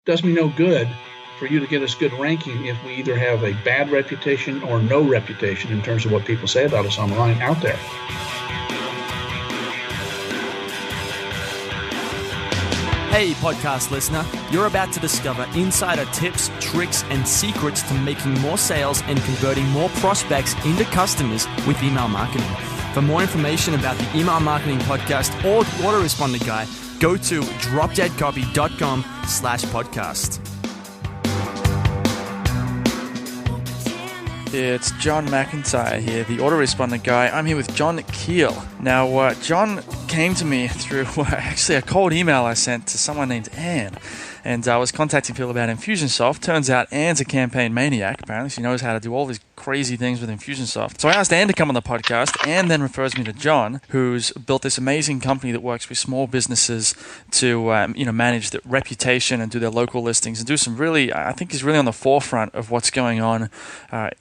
does me no good for you to get us good ranking if we either have a bad reputation or no reputation in terms of what people say about us online out there. Hey, podcast listener, you're about to discover insider tips, tricks, and secrets to making more sales and converting more prospects into customers with email marketing. For more information about the Email Marketing Podcast or the Autoresponder Guy, go to dropdeadcopy.com/podcast. It's John McIntyre here, the Autoresponder Guy. I'm here with John Keel. Now, John came to me through actually a cold email I sent to someone named Anne. And I was contacting people about Infusionsoft. Turns out Anne's a campaign maniac. Apparently, she knows how to do all these crazy things with Infusionsoft. So I asked Anne to come on the podcast. Anne then refers me to John, who's built this amazing company that works with small businesses to manage the reputation and do their local listings and do some really, I think he's really on the forefront of what's going on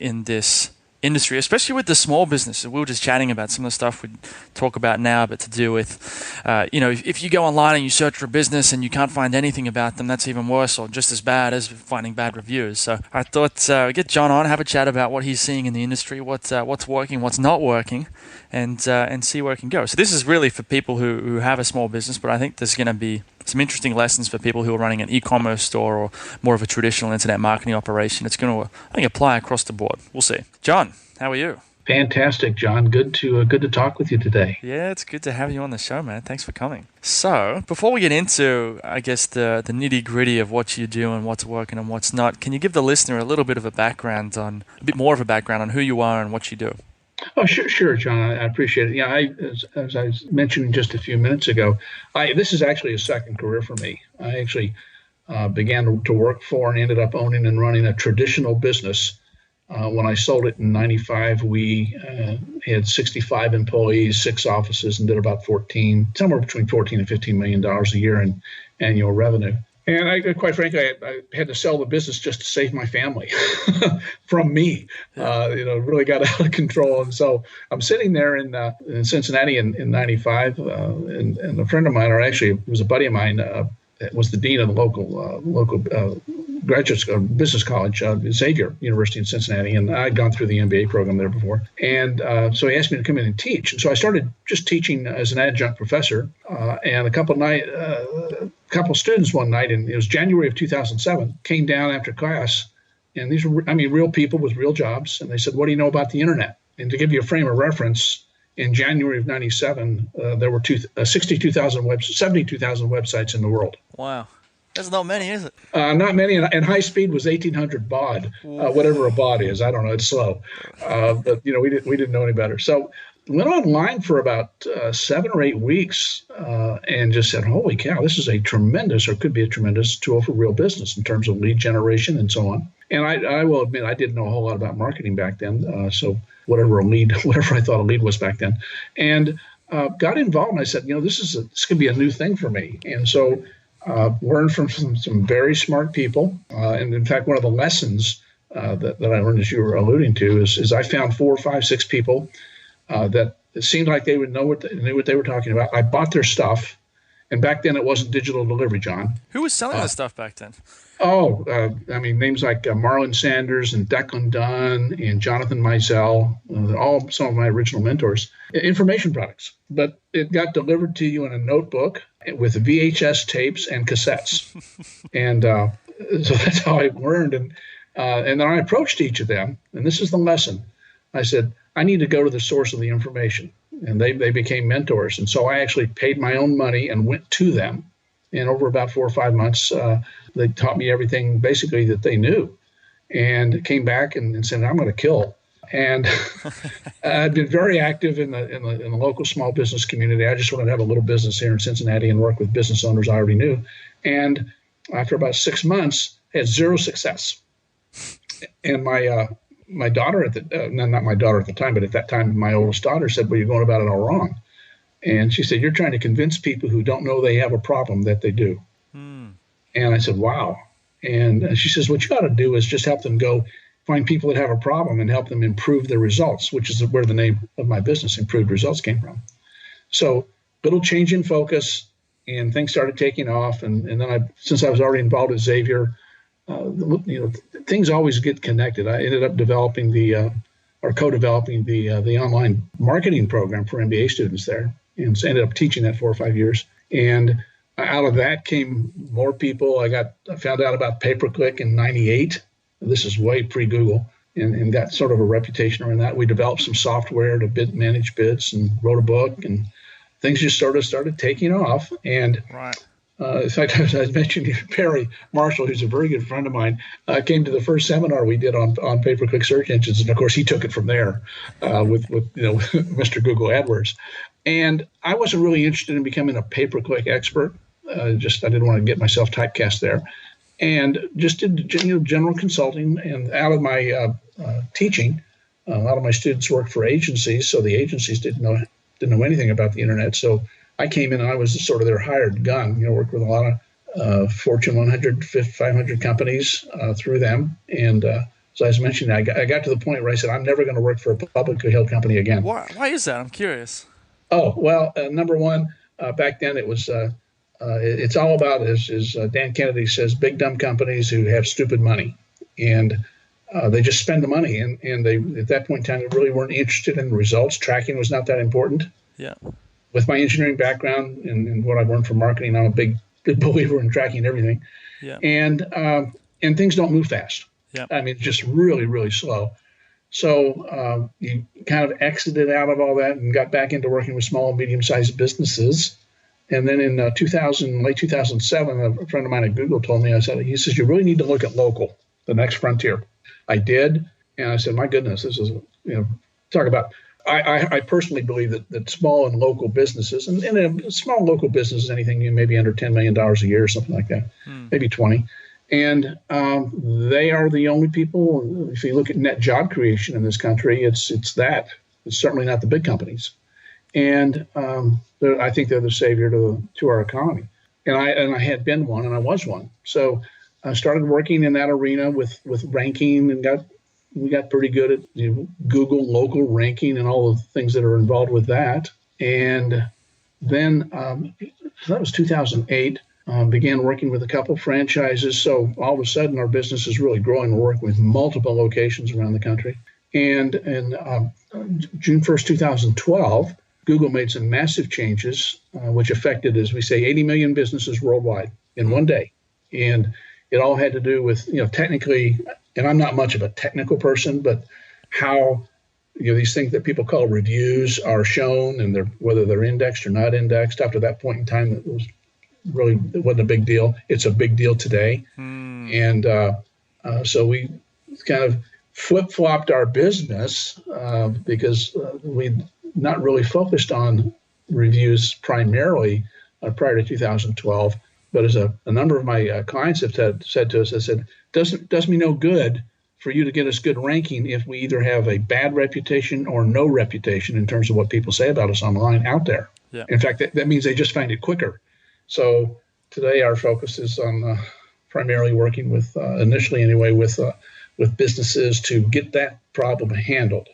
in this industry, especially with the small businesses. We were just chatting about some of the stuff we talk about now, but to do with, if you go online and you search for a business and you can't find anything about them, that's even worse or just as bad as finding bad reviews. So I thought get John on, have a chat about what he's seeing in the industry, what's working, what's not working, and see where it can go. So this is really for people who have a small business, but I think there's going to be some interesting lessons for people who are running an e-commerce store or more of a traditional internet marketing operation. It's going to, I think, apply across the board. We'll see. John, how are you? Fantastic, John. Good to talk with you today. Yeah, it's good to have you on the show, man. Thanks for coming. So, before we get into, I guess, the nitty-gritty of what you do and what's working and what's not, can you give the listener a bit more of a background on who you are and what you do? Oh, sure, John. I appreciate it. Yeah, as I mentioned just a few minutes ago, this is actually a second career for me. I actually began to work for and ended up owning and running a traditional business. When I sold it in 95, we had 65 employees, 6 offices, and did about somewhere between $14 and $15 million a year in annual revenue. And quite frankly, I had to sell the business just to save my family from me. Really got out of control. And so I'm sitting there in Cincinnati in 95, and a friend of mine, or actually it was a buddy of mine, was the dean of the local graduate school, business college, Xavier University in Cincinnati, and I'd gone through the MBA program there before. And so he asked me to come in and teach. And so I started just teaching as an adjunct professor. And a couple of students one night, and it was January of 2007, came down after class. And these were, real people with real jobs. And they said, "What do you know about the internet?" And to give you a frame of reference, in January of 97, there were 72,000 websites in the world. Wow. That's not many, is it? Not many, and high speed was 1,800 baud, whatever a baud is. I don't know. It's slow. But, we didn't know any better. So went online for about 7 or 8 weeks and just said, holy cow, this is a tremendous, or could be a tremendous tool for real business in terms of lead generation and so on. And I will admit, I didn't know a whole lot about marketing back then. So whatever I thought a lead was back then, and got involved. And I said, this could be a new thing for me. And so learned from some very smart people. And in fact, one of the lessons that I learned, as you were alluding to, is I found 4, 5, 6 people that it seemed like they would knew what they were talking about. I bought their stuff. And back then it wasn't digital delivery, John. Who was selling this stuff back then? Names like Marlon Sanders and Declan Dunn and Jonathan Mizell, all some of my original mentors. Information products. But it got delivered to you in a notebook with VHS tapes and cassettes. And so that's how I learned. And then I approached each of them, and this is the lesson. I said, I need to go to the source of the information. And they became mentors. And so I actually paid my own money and went to them. And over about 4 or 5 months, they taught me everything basically that they knew, and came back and said, I'm going to kill. And I've been very active in the local small business community. I just wanted to have a little business here in Cincinnati and work with business owners I already knew. And after about 6 months, I had 0 success. And my daughter not my daughter at the time, but at that time, my oldest daughter said, well, you're going about it all wrong. And she said, you're trying to convince people who don't know they have a problem that they do. And I said, wow. And she says, what you ought to do is just help them go find people that have a problem and help them improve their results, which is where the name of my business, Improved Results, came from. So little change in focus, and things started taking off. And then since I was already involved at Xavier, things always get connected. I ended up developing co-developing the online marketing program for MBA students there, and so ended up teaching that 4 or 5 years. And out of that came more people. I found out about pay-per-click in '98. This is way pre-Google, and got sort of a reputation around that. We developed some software to manage bids, and wrote a book, and things just sort of started taking off. And right. In fact, as I mentioned, Perry Marshall, who's a very good friend of mine, came to the first seminar we did on pay-per-click search engines, and of course he took it from there with Mr. Google AdWords. And I wasn't really interested in becoming a pay-per-click expert. I didn't want to get myself typecast there, and just did general consulting. And out of my teaching, a lot of my students worked for agencies, so the agencies didn't know anything about the internet. So I came in and I was sort of their hired gun, worked with a lot of Fortune 100, 500 companies through them. And so as I mentioned, I got to the point where I said, I'm never going to work for a publicly held company again. Why is that? I'm curious. Oh, well, number one, back then it was, it's all about, as Dan Kennedy says, big dumb companies who have stupid money. And they just spend the money. And they, at that point in time, they really weren't interested in the results. Tracking was not that important. Yeah. With my engineering background and what I've learned from marketing, I'm a big believer in tracking everything. Yeah. And things don't move fast. Yeah. I mean, just really, really slow. So you kind of exited out of all that and got back into working with small and medium-sized businesses. And then in late 2007, a friend of mine at Google told me, he says, you really need to look at local, the next frontier. I did. And I said, my goodness, this is, talk about, I personally believe that small and local businesses, and a small local business is anything maybe under $10 million a year or something like that, maybe 20. And they are the only people, if you look at net job creation in this country, it's certainly not the big companies. And I think they're the savior to our economy. And I had been one, and I was one. So I started working in that arena with ranking, and we got pretty good at Google local ranking and all the things that are involved with that. And then so that was 2008. Began working with a couple franchises. So all of a sudden, our business is really growing. We're working with multiple locations around the country. And June 1st, 2012, Google made some massive changes, which affected, as we say, 80 million businesses worldwide in one day. And it all had to do with, technically, and I'm not much of a technical person, but how these things that people call reviews are shown, and whether they're indexed or not indexed. After that point in time, it wasn't a big deal. It's a big deal today. And so we kind of flip-flopped our business because we'd not really focused on reviews primarily prior to 2012. But as a number of my clients have said to us, I said, does me no good for you to get us good ranking if we either have a bad reputation or no reputation in terms of what people say about us online out there. Yeah. In fact, that means they just find it quicker. So today our focus is on primarily working with, initially anyway, with businesses to get that problem handled,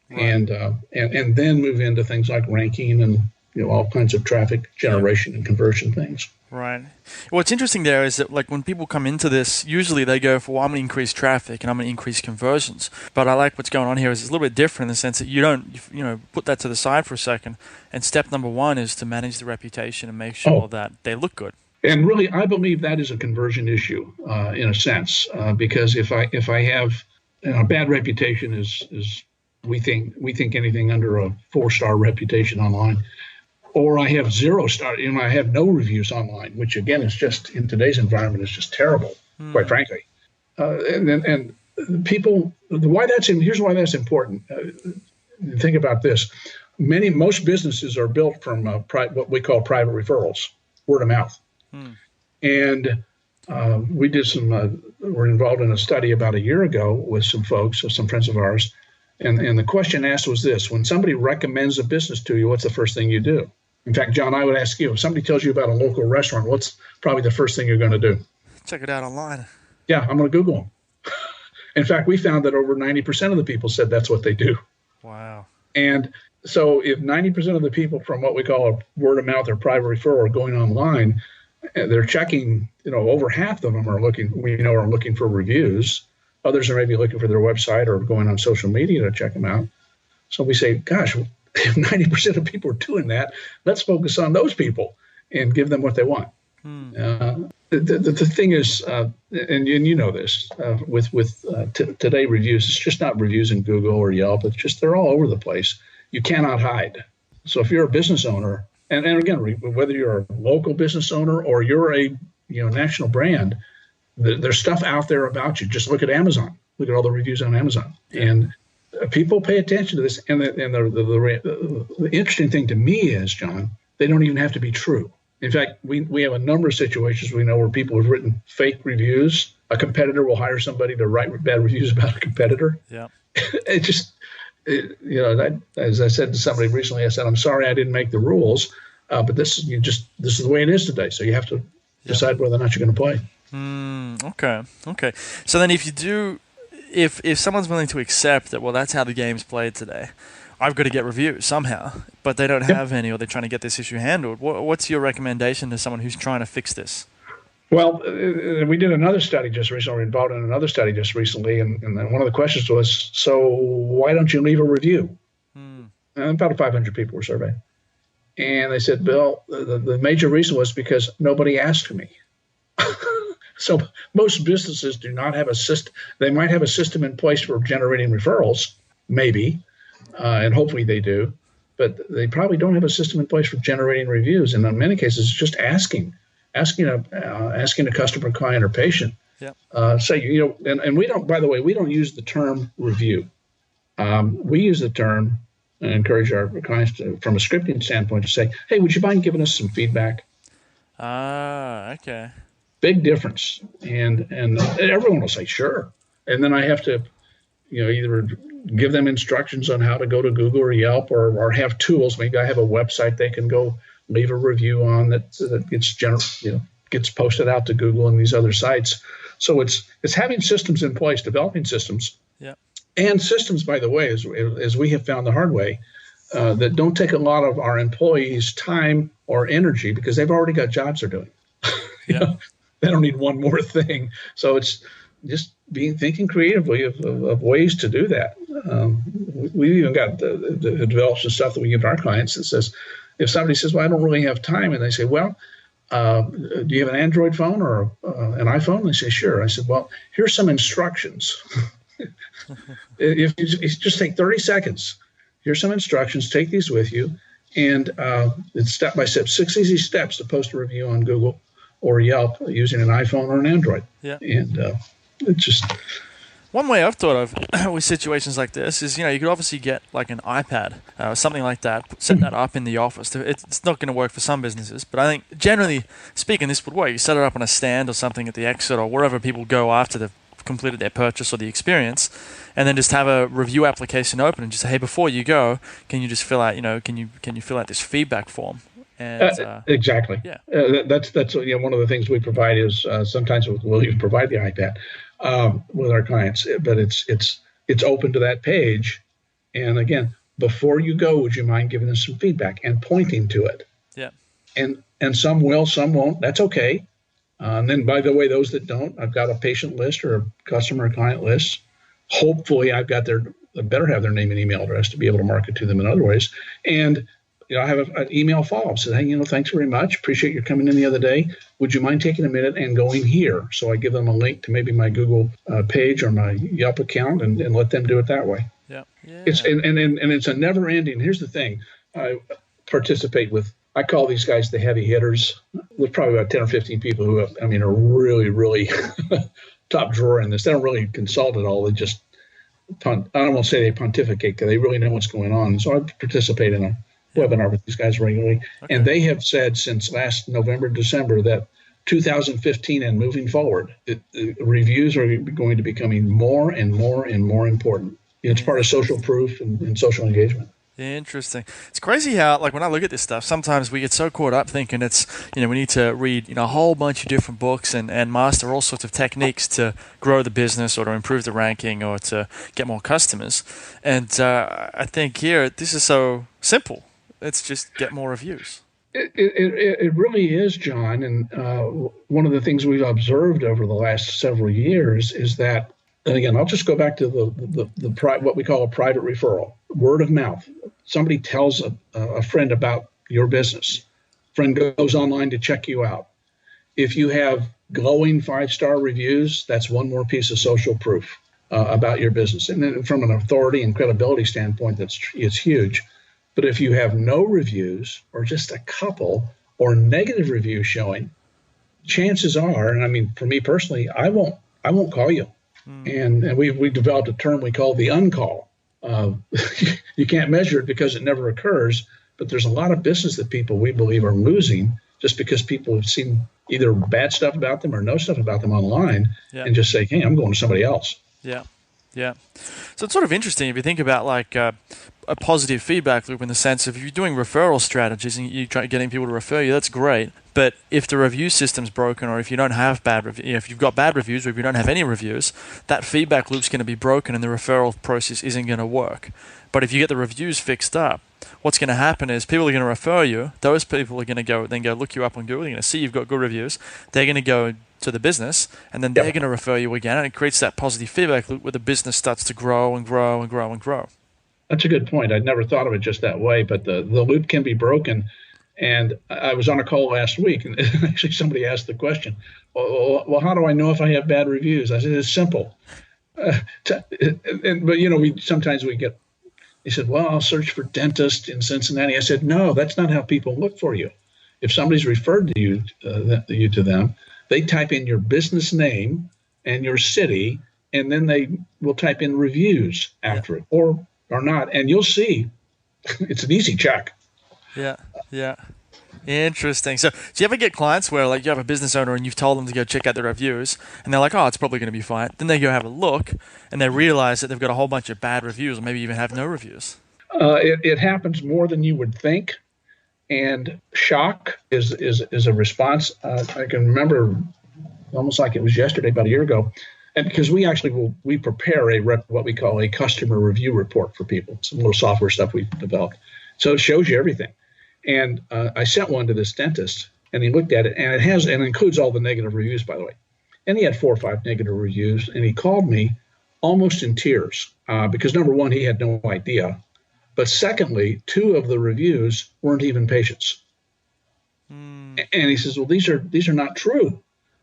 right. and then move into things like ranking and all kinds of traffic generation and conversion things. Right. What's interesting there is that, like, when people come into this, usually they go for, well, I'm going to increase traffic and I'm going to increase conversions. But I like what's going on here is it's a little bit different in the sense that you don't, put that to the side for a second. And step number one is to manage the reputation and make sure that they look good. And really, I believe that is a conversion issue in a sense, because if I have a bad reputation is we think anything under a 4-star reputation online. Or I have 0-star, I have no reviews online, which again is just in today's environment is just terrible, quite frankly. And people, here's why that's important. Think about this: most businesses are built from what we call private referrals, word of mouth. And we did we're involved in a study about a year ago with some folks, some friends of ours, and the question asked was this: when somebody recommends a business to you, what's the first thing you do? In fact, John, I would ask you, if somebody tells you about a local restaurant, what's probably the first thing you're going to do? Check it out online. Yeah, I'm going to Google them. In fact, we found that over 90% of the people said that's what they do. Wow. And so if 90% of the people from what we call a word of mouth or private referral are going online, they're checking, over half of them are looking for reviews. Others are maybe looking for their website or going on social media to check them out. So we say, gosh, if 90% of people are doing that, let's focus on those people and give them what they want. The thing is, and you know this, with today reviews, it's just not reviews in Google or Yelp. It's just they're all over the place. You cannot hide. So if you're a business owner, and again, whether you're a local business owner or you're a national brand, there's stuff out there about you. Just look at Amazon. Look at all the reviews on Amazon, and people pay attention to this. And the interesting thing to me is, John, they don't even have to be true. In fact, we have a number of situations we know where people have written fake reviews. A competitor will hire somebody to write bad reviews about a competitor. Yeah. As I said to somebody recently, I said, I'm sorry I didn't make the rules, but this is the way it is today. So you have to decide whether or not you're going to play. Okay. So then if someone's willing to accept that, well, that's how the game's played today, I've got to get reviews somehow, but they don't have any, or they're trying to get this issue handled. What's your recommendation to someone who's trying to fix this? Well, we did another study just recently. We're involved in another study just recently, and one of the questions was, so why don't you leave a review? And about 500 people were surveyed. And they said, Bill, the major reason was because nobody asked me. So most businesses do not have a system. They might have a system in place for generating referrals, maybe, and hopefully they do, but they probably don't have a system in place for generating reviews. And in many cases, it's just asking a customer, client, or patient. Yeah. And we don't. By the way, we don't use the term review. We use the term and encourage our clients to, from a scripting standpoint, to say, "Hey, would you mind giving us some feedback?" Okay. Big difference, and everyone will say sure, and then I have to, either give them instructions on how to go to Google or Yelp, or have tools. Maybe I have a website they can go leave a review on that gets posted out to Google and these other sites. So it's having systems in place, developing systems, and systems, by the way, as we have found the hard way, that don't take a lot of our employees' time or energy because they've already got jobs they're doing. They don't need one more thing. So it's just thinking creatively of ways to do that. We even got the developed some stuff that we give to our clients that says, if somebody says, well, I don't really have time, and they say, well, do you have an Android phone or an iPhone? And they say, sure. I said, well, here's some instructions. If you just take 30 seconds, here's some instructions, take these with you, and it's step by step, 6 easy steps to post a review on Google or Yelp using an iPhone or an Android. Yeah. And it's just... One way I've thought of with situations like this is, you could obviously get like an iPad or something like that, set that up in the office. It's not going to work for some businesses, but I think generally speaking, this would work. You set it up on a stand or something at the exit or wherever people go after they've completed their purchase or the experience, and then just have a review application open and just say, hey, before you go, can you just fill out, can you fill out this feedback form? And, exactly. Yeah. That's one of the things we provide is sometimes we'll even provide the iPad with our clients, but it's open to that page. And again, before you go, would you mind giving us some feedback and pointing to it? Yeah. And some will, some won't. That's okay. And then, by the way, those that don't, I've got a patient list or a customer client list. Hopefully, I better have their name and email address to be able to market to them in other ways. And I have an email follow-up. Says, hey, thanks very much. Appreciate your coming in the other day. Would you mind taking a minute and going here? So I give them a link to maybe my Google page or my Yelp account and let them do it that way. Yeah. It's and it's a never-ending. Here's the thing. I participate with, I call these guys the heavy hitters. There's probably about 10 or 15 people who are really, really top drawer in this. They don't really consult at all. They just, I don't want to say they pontificate because they really know what's going on. So I participate in a webinar with these guys regularly. Okay. And they have said since last November, December, that 2015 and moving forward, reviews are going to be becoming more and more and more important. It's part of social proof and social engagement. Interesting. It's crazy how, like, when I look at this stuff, sometimes we get so caught up thinking it's, we need to read, a whole bunch of different books and master all sorts of techniques to grow the business or to improve the ranking or to get more customers. And I think here, this is so simple. Let's just get more reviews. It really is, John. And one of the things we've observed over the last several years is that, and again, I'll just go back to what we call a private referral, word of mouth. Somebody tells a friend about your business. Friend goes online to check you out. If you have glowing 5-star reviews, that's one more piece of social proof about your business. And then from an authority and credibility standpoint, it's huge. But if you have no reviews or just a couple or negative reviews showing, chances are, and I mean, for me personally, I won't call you. And we developed a term we call the uncall. You can't measure it because it never occurs, but there's a lot of business that people, we believe, are losing just because people have seen either bad stuff about them or no stuff about them online and just say, hey, I'm going to somebody else. Yeah. Yeah. So it's sort of interesting if you think about like a positive feedback loop in the sense of if you're doing referral strategies and you're trying getting people to refer you, that's great. But if the review system's broken or if you don't have if you've got bad reviews or if you don't have any reviews, that feedback loop's going to be broken and the referral process isn't going to work. But if you get the reviews fixed up, what's going to happen is people are going to refer you. Those people are going to go look you up on Google. They're going to see you've got good reviews. They're going to go to the business, and then they're going to refer you again, and it creates that positive feedback loop where the business starts to grow and grow and grow and grow. That's a good point. I'd never thought of it just that way, but the loop can be broken. And I was on a call last week, and actually somebody asked the question, well, how do I know if I have bad reviews? I said, it's simple. But sometimes we get, he said, well, I'll search for dentist in Cincinnati. I said, no, that's not how people look for you. If somebody's referred to you to them, they type in your business name and your city, and then they will type in reviews after it or not. And you'll see it's an easy check. Yeah. Yeah. Interesting. So do you ever get clients where like you have a business owner and you've told them to go check out the reviews and they're like, oh, it's probably going to be fine. Then they go have a look and they realize that they've got a whole bunch of bad reviews or maybe even have no reviews? It happens more than you would think. And shock is a response. I can remember almost like it was yesterday, about a year ago, and because we actually we prepare what we call a customer review report for people. Some little software stuff we've developed, so it shows you everything. And I sent one to this dentist, and he looked at it, and it includes all the negative reviews, by the way. And he had 4 or 5 negative reviews, and he called me almost in tears because number one, he had no idea. But secondly, 2 of the reviews weren't even patients. And he says, well, these are not true.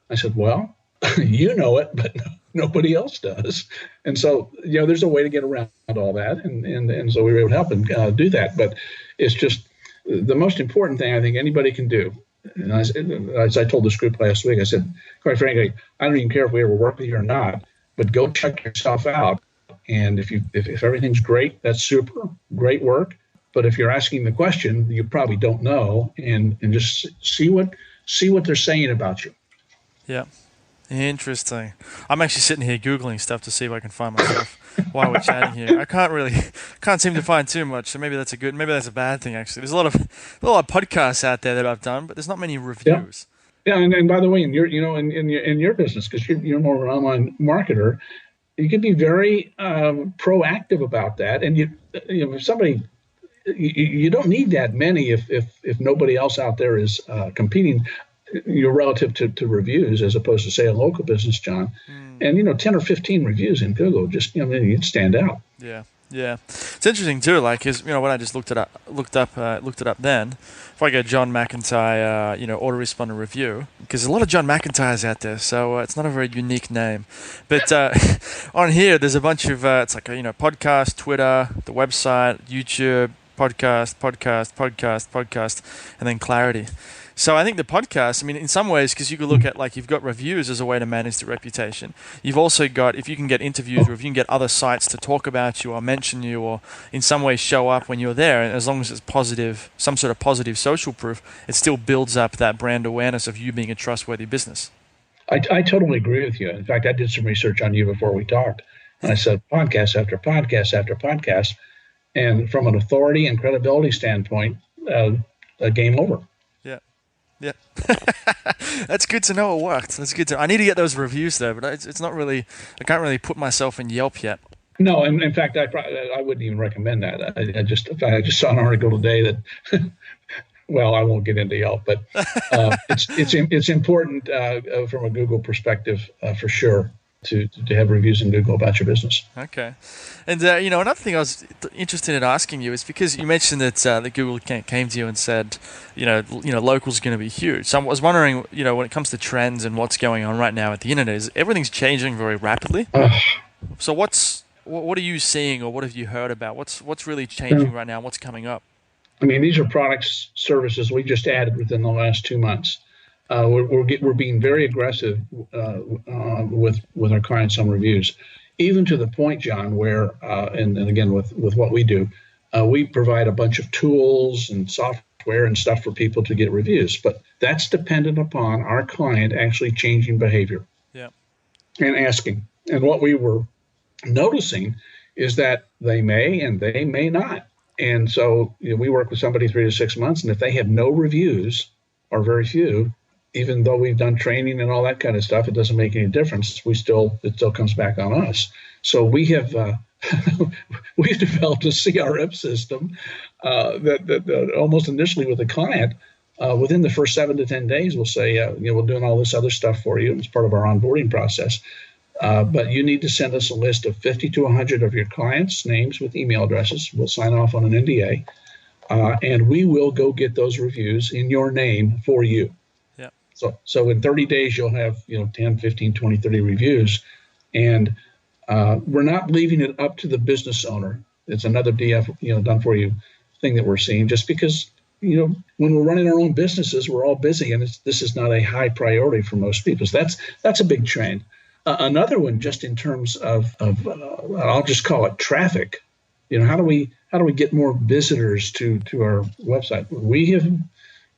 I said, well, you know it, but nobody else does. And so, there's a way to get around all that. And so we were able to help him do that. But it's just the most important thing I think anybody can do. And as I told this group last week, I said, quite frankly, I don't even care if we ever work with you or not, but go check yourself out. And if everything's great, that's super, great work. But if you're asking the question, you probably don't know, and just see what they're saying about you. Yeah, interesting. I'm actually sitting here Googling stuff to see if I can find myself while we're chatting here. I can't seem to find too much. So maybe that's a bad thing. Actually, there's a lot of podcasts out there that I've done, but there's not many reviews. Yeah, and by the way, in your business, because you're more of an online marketer. You can be very proactive about that, and if somebody, you don't need that many if nobody else out there is competing. Relative to reviews, as opposed to say a local business, John, and 10 or 15 reviews in Google, just you'd stand out. Yeah. It's interesting too, like, cause when I just looked it up then, if I go John McIntyre, autoresponder review, because a lot of John McIntyres out there, so it's not a very unique name. But on here, there's a bunch of it's like podcast, Twitter, the website, YouTube, podcast, and then Clarity. So I think the podcast, in some ways, because you could look at, like, you've got reviews as a way to manage the reputation. You've also got, if you can get interviews or if you can get other sites to talk about you or mention you or in some way show up when you're there, and as long as it's positive, some sort of positive social proof, it still builds up that brand awareness of you being a trustworthy business. I totally agree with you. In fact, I did some research on you before we talked. And I said podcast after podcast after podcast. And from an authority and credibility standpoint, a game over. Yeah. Yeah. That's good to know it worked. That's good to I need to get those reviews though, but it's not really, I can't really put myself in Yelp yet. No, and in fact, I wouldn't even recommend that. I just saw an article today that, well, I won't get into Yelp, but it's important from a Google perspective for sure to have reviews in Google about your business. Okay, and another thing I was interested in asking you is because you mentioned that Google came to you and said, local is going to be huge. So I was wondering, when it comes to trends and what's going on right now at the internet, is everything's changing very rapidly. So what are you seeing, or what have you heard about? What's really changing right now? What's coming up? I mean, these are products, services we just added within the last 2 months. We're being very aggressive with our clients on reviews, even to the point, John, where and again with what we do, we provide a bunch of tools and software and stuff for people to get reviews, but that's dependent upon our client actually changing behavior. Yeah. And asking. And what we were noticing is that they may and they may not. And so we work with somebody 3 to 6 months, and if they have no reviews or very few, even though we've done training and all that kind of stuff, it doesn't make any difference. It still comes back on us. So we have we've developed a CRM system that almost initially with a client, within the first 7 to 10 days, we'll say, we're doing all this other stuff for you. It's part of our onboarding process. But you need to send us a list of 50 to 100 of your clients' names with email addresses. We'll sign off on an NDA, and we will go get those reviews in your name for you. Yeah. So in 30 days, you'll have 10, 15, 20, 30 reviews. And we're not leaving it up to the business owner. It's another DF, done for you thing that we're seeing, just because, when we're running our own businesses, we're all busy, and this is not a high priority for most people. So that's a big trend. Another one, just in terms of I'll just call it traffic. How do we get more visitors to our website?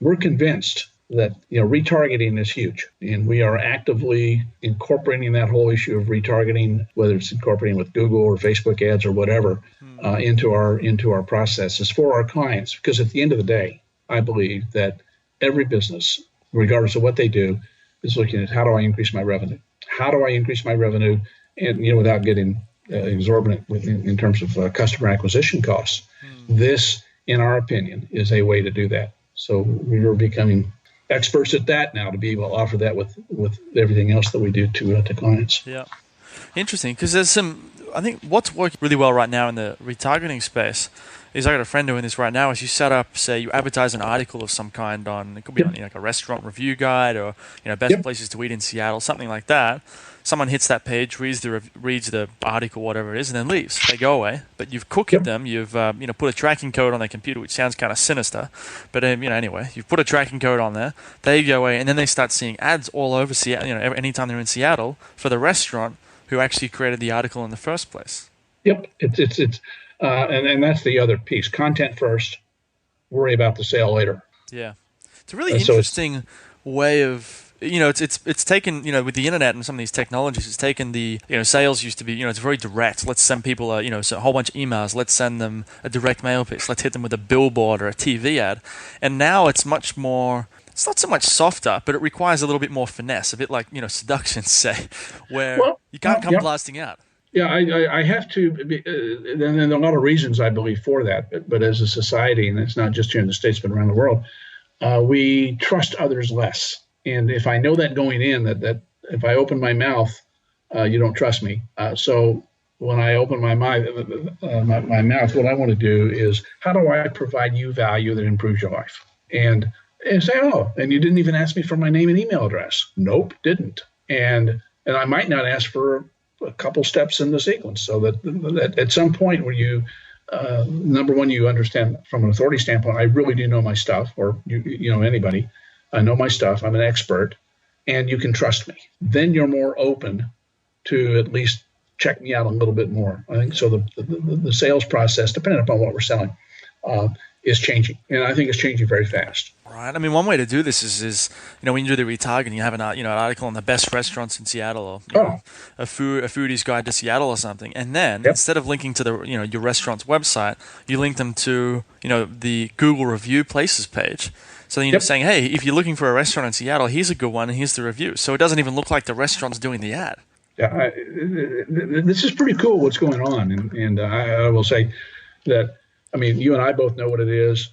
We're convinced that retargeting is huge, and we are actively incorporating that whole issue of retargeting, whether it's incorporating with Google or Facebook ads or whatever, into our processes for our clients. Because at the end of the day, I believe that every business, regardless of what they do, is looking at how do I increase my revenue. How do I increase my revenue, and without getting exorbitant in terms of customer acquisition costs? This, in our opinion, is a way to do that. So we are becoming experts at that now to be able to offer that with everything else that we do to clients. Yeah, interesting, because there's I think what's working really well right now in the retargeting space is, I got a friend doing this right now, is you set up, say, you advertise an article of some kind on, it could be on like a restaurant review guide, or best places to eat in Seattle, something like that. Someone hits that page, reads the article, whatever it is, and then leaves. They go away, but you've cookied them. You've put a tracking code on their computer, which sounds kind of sinister, but anyway, you've put a tracking code on there. They go away, and then they start seeing ads all over Seattle. Anytime they're in Seattle, for the restaurant who actually created the article in the first place. Yep, it's and that's the other piece. Content first, worry about the sale later. Yeah, it's a really interesting way of. It's taken, with the internet and some of these technologies, it's taken the, sales used to be, it's very direct. Let's send people, a whole bunch of emails. Let's send them a direct mail pitch. Let's hit them with a billboard or a TV ad. And now it's much more, it's not so much softer, but it requires a little bit more finesse, a bit like, seduction, say, where you can't come blasting out. Yeah, I have to, and there are a lot of reasons, I believe, for that. But as a society, and it's not just here in the States, but around the world, we trust others less. And if I know that going in, that if I open my mouth, you don't trust me. So when I open my mouth, what I want to do is, how do I provide you value that improves your life? And say, and you didn't even ask me for my name and email address. Nope, didn't. And I might not ask for a couple steps in the sequence, so that at some point where you, number one, you understand from an authority standpoint, I really do know my stuff, or anybody. I know my stuff. I'm an expert, and you can trust me. Then you're more open to at least check me out a little bit more. I think so. The sales process, depending upon what we're selling, is changing, and I think it's changing very fast. Right. I mean, one way to do this is when you do the retargeting, you have an article on the best restaurants in Seattle, or a foodie's guide to Seattle or something, and then instead of linking to the your restaurant's website, you link them to the Google review places page. So then you're saying, hey, if you're looking for a restaurant in Seattle, here's a good one, and here's the review. So it doesn't even look like the restaurant's doing the ad. Yeah, this is pretty cool what's going on, and I will say that, I mean, you and I both know what it is,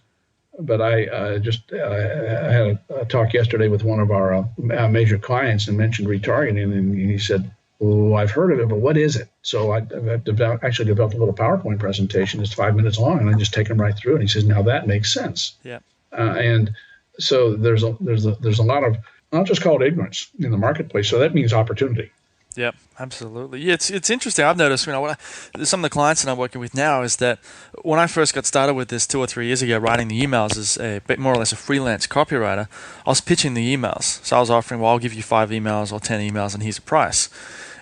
but I just had a talk yesterday with one of our major clients and mentioned retargeting, and he said, "Oh, I've heard of it, but what is it?" So I've actually developed a little PowerPoint presentation. It's 5 minutes long, and I just take him right through it. And he says, "Now that makes sense." Yeah. And so there's a lot of, I'll just call it ignorance in the marketplace. So that means opportunity. Yep, absolutely. Yeah, it's interesting. I've noticed, some of the clients that I'm working with now is that when I first got started with this 2 or 3 years ago, writing the emails as a bit more or less a freelance copywriter, I was pitching the emails. So I was offering, well, I'll give you 5 emails or 10 emails, and here's a price.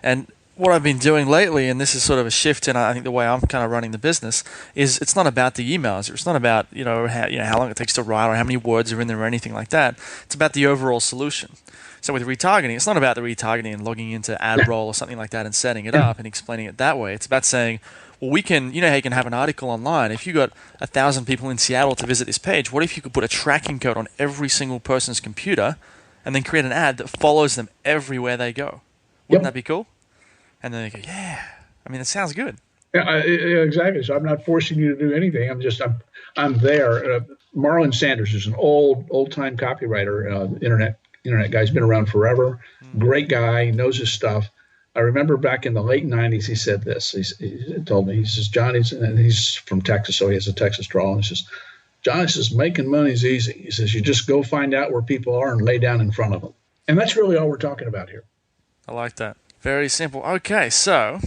And what I've been doing lately, and this is sort of a shift in, I think, the way I'm kind of running the business, is it's not about the emails. It's not about how long it takes to write or how many words are in there or anything like that. It's about the overall solution. So with retargeting, it's not about the retargeting and logging into AdRoll or something like that and setting it up and explaining it that way. It's about saying, well, we can, how you can have an article online. If you got 1,000 people in Seattle to visit this page, what if you could put a tracking code on every single person's computer and then create an ad that follows them everywhere they go? Wouldn't that be cool? And then they go, yeah. I mean, it sounds good. Yeah, exactly. So I'm not forcing you to do anything. I'm there. Marlon Sanders is an old-time copywriter, internet guy. He's been around forever. Great guy, knows his stuff. I remember back in the late 90s, he said this. He told me, he says, "John," and he's from Texas, so he has a Texas drawl. And he says, "John," he says, "making money is easy." He says, "You just go find out where people are and lay down in front of them." And that's really all we're talking about here. I like that. Very simple. Okay, so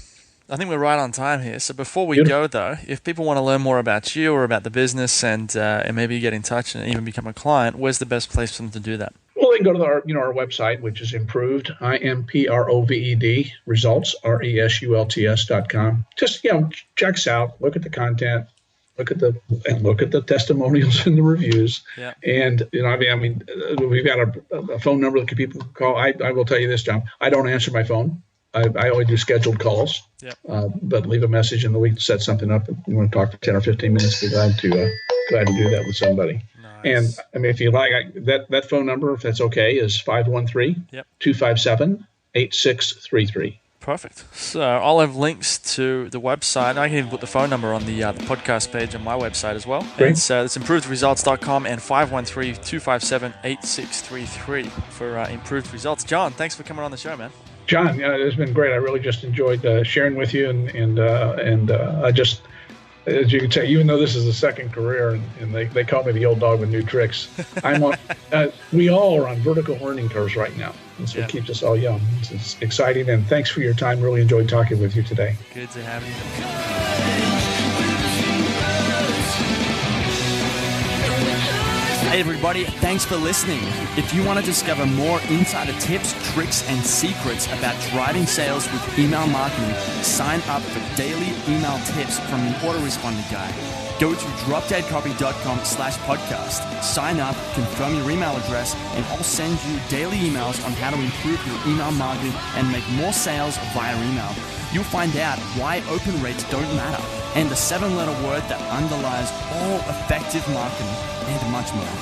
I think we're right on time here. So before we go, though, if people want to learn more about you or about the business and maybe get in touch and even become a client, where's the best place for them to do that? Well, they can go to our website, which is improved, IMPROVED, results, RESULTS.com. Just, check us out, look at the content, look at the testimonials and the reviews. Yeah. And, we've got a phone number that people can call. I will tell you this, John, I don't answer my phone. I only do scheduled calls, but leave a message and we can set something up. If you want to talk for 10 or 15 minutes, be glad to do that with somebody. Nice. And if you like, that phone number, if that's okay, is 513-257-8633. Perfect. So I'll have links to the website. I can even put the phone number on the podcast page on my website as well. Great. It's improvedresults.com and 513-257-8633 for improved results. John, thanks for coming on the show, man. John, it's been great. I really just enjoyed sharing with you, and I just, as you can tell, even though this is a second career, and they call me the old dog with new tricks, I'm on. We all are on vertical learning curves right now. That's what keeps us all young. It's exciting, and thanks for your time. Really enjoyed talking with you today. Good to have you. Hey everybody, thanks for listening. If you want to discover more insider tips, tricks, and secrets about driving sales with email marketing, sign up for daily email tips from the autoresponder guy. Go to dropdeadcopy.com/podcast. Sign up, confirm your email address, and I'll send you daily emails on how to improve your email marketing and make more sales via email. You'll find out why open rates don't matter and the 7-letter word that underlies all effective marketing and much more.